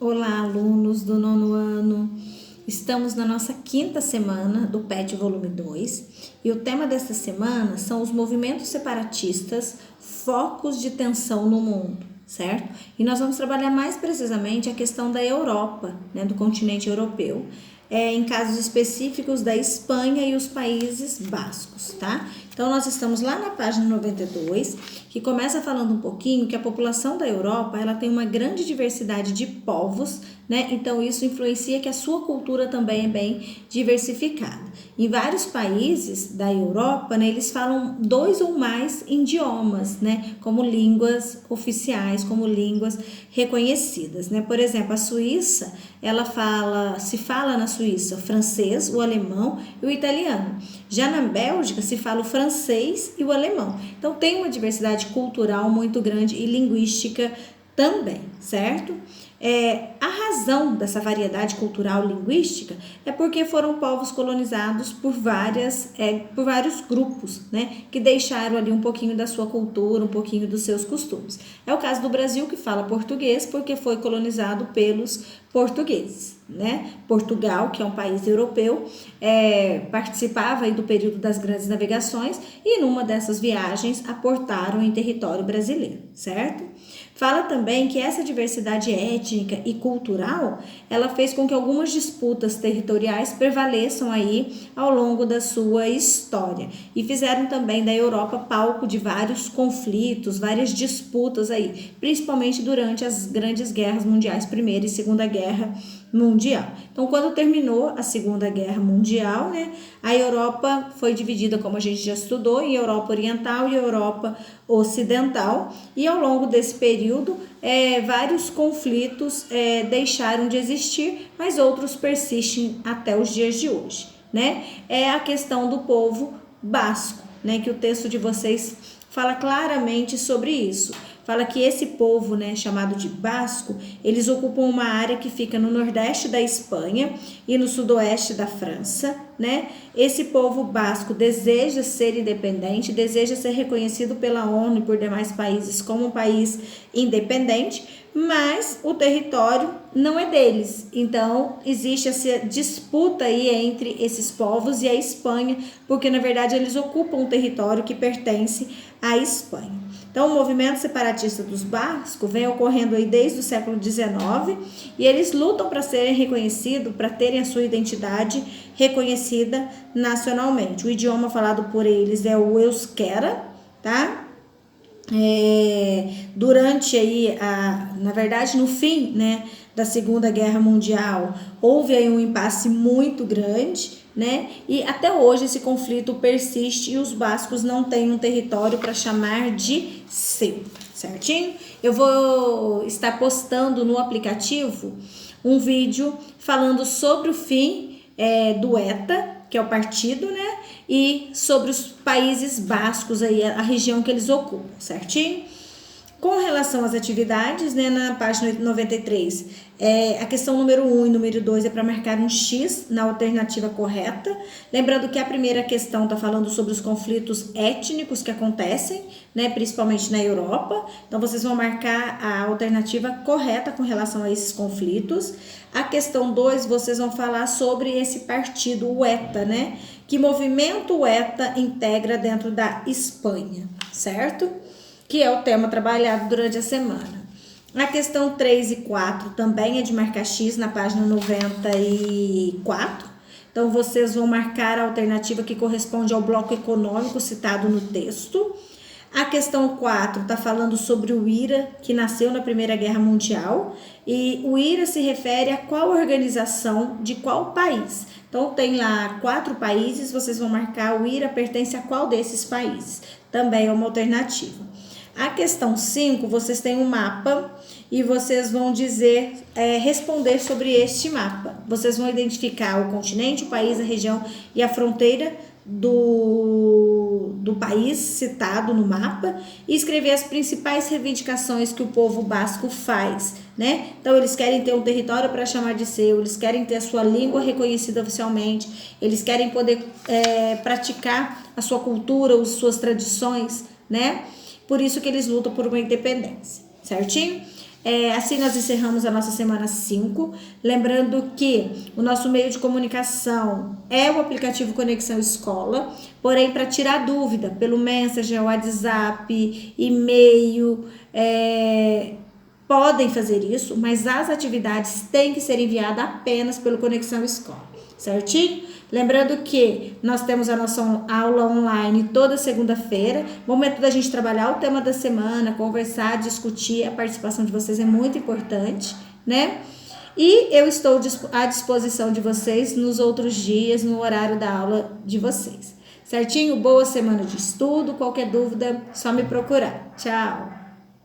Olá, alunos do nono ano. Estamos na nossa quinta semana do PET Volume 2 e o tema desta semana são os movimentos separatistas, focos de tensão no mundo, certo? E nós vamos trabalhar mais precisamente a questão da Europa, do continente europeu, em casos específicos da Espanha e os Países Bascos, tá? Então, nós estamos lá na página 92, que começa falando um pouquinho que a população da Europa, ela tem uma grande diversidade de povos, né? Então, isso influencia que a sua cultura também é bem diversificada. Em vários países da Europa, né, eles falam 2 ou mais idiomas, né? Como línguas oficiais, como línguas reconhecidas, né? Por exemplo, a Suíça, se fala na Suíça o francês, o alemão e o italiano. Já na Bélgica se fala o francês e o alemão. Então tem uma diversidade cultural muito grande e linguística também, certo? A razão dessa variedade cultural e linguística é porque foram povos colonizados por vários grupos, né, que deixaram ali um pouquinho da sua cultura, um pouquinho dos seus costumes. É o caso do Brasil, que fala português porque foi colonizado pelos portugueses, né? Portugal, que é um país europeu, participava aí do período das grandes navegações e numa dessas viagens aportaram em território brasileiro, certo? Fala também que essa diversidade étnica e cultural, ela fez com que algumas disputas territoriais prevaleçam aí ao longo da sua história e fizeram também da Europa palco de vários conflitos, várias disputas aí, principalmente durante as grandes guerras mundiais, Primeira e Segunda Guerra Mundial. Então, quando terminou a Segunda Guerra Mundial, né, a Europa foi dividida, como a gente já estudou, em Europa Oriental e Europa Ocidental, e ao longo desse período, vários conflitos deixaram de existir, mas outros persistem até os dias de hoje, né? É a questão do povo basco, né, que o texto de vocês fala claramente sobre isso. Fala que esse povo, né, chamado de basco, eles ocupam uma área que fica no nordeste da Espanha e no sudoeste da França, né? Esse povo basco deseja ser independente, deseja ser reconhecido pela ONU e por demais países como um país independente, mas o território não é deles. Então, existe essa disputa aí entre esses povos e a Espanha, porque na verdade eles ocupam um território que pertence à Espanha. Então, o movimento separatista dos bascos vem ocorrendo aí desde o século XIX e eles lutam para serem reconhecidos, para terem a sua identidade reconhecida nacionalmente. O idioma falado por eles é o euskera, tá? Durante aí, na verdade, no fim, né, da Segunda Guerra Mundial, houve aí um impasse muito grande, né? E até hoje esse conflito persiste e os bascos não têm um território para chamar de seu, certinho? Eu vou estar postando no aplicativo um vídeo falando sobre o fim do ETA, que é o partido, né? E sobre os países bascos aí, a região que eles ocupam, certinho? Com relação às atividades, né, na página 93, a questão número 1 e número 2 é para marcar um X na alternativa correta. Lembrando que a primeira questão está falando sobre os conflitos étnicos que acontecem, né, principalmente na Europa. Então, vocês vão marcar a alternativa correta com relação a esses conflitos. A questão 2, vocês vão falar sobre esse partido, o ETA, né? Que movimento o ETA integra dentro da Espanha, certo? Que é o tema trabalhado durante a semana. A questão 3 e 4 também é de marcar X na página 94. Então, vocês vão marcar a alternativa que corresponde ao bloco econômico citado no texto. A questão 4 está falando sobre o IRA, que nasceu na Primeira Guerra Mundial. E o IRA se refere a qual organização de qual país. Então, tem lá 4 países, vocês vão marcar o IRA pertence a qual desses países. Também é uma alternativa. A questão 5, vocês têm um mapa e vocês vão responder sobre este mapa. Vocês vão identificar o continente, o país, a região e a fronteira do país citado no mapa e escrever as principais reivindicações que o povo basco faz, né? Então, eles querem ter um território para chamar de seu, eles querem ter a sua língua reconhecida oficialmente, eles querem poder praticar a sua cultura, as suas tradições, né? Por isso que eles lutam por uma independência, certinho? Assim nós encerramos a nossa semana 5. Lembrando que o nosso meio de comunicação é o aplicativo Conexão Escola, porém para tirar dúvida pelo Messenger, WhatsApp, e-mail, podem fazer isso, mas as atividades têm que ser enviadas apenas pelo Conexão Escola, certinho? Lembrando que nós temos a nossa aula online toda segunda-feira, momento da gente trabalhar o tema da semana, conversar, discutir, a participação de vocês é muito importante, né? E eu estou à disposição de vocês nos outros dias, no horário da aula de vocês, certinho? Boa semana de estudo, qualquer dúvida, só me procurar. Tchau!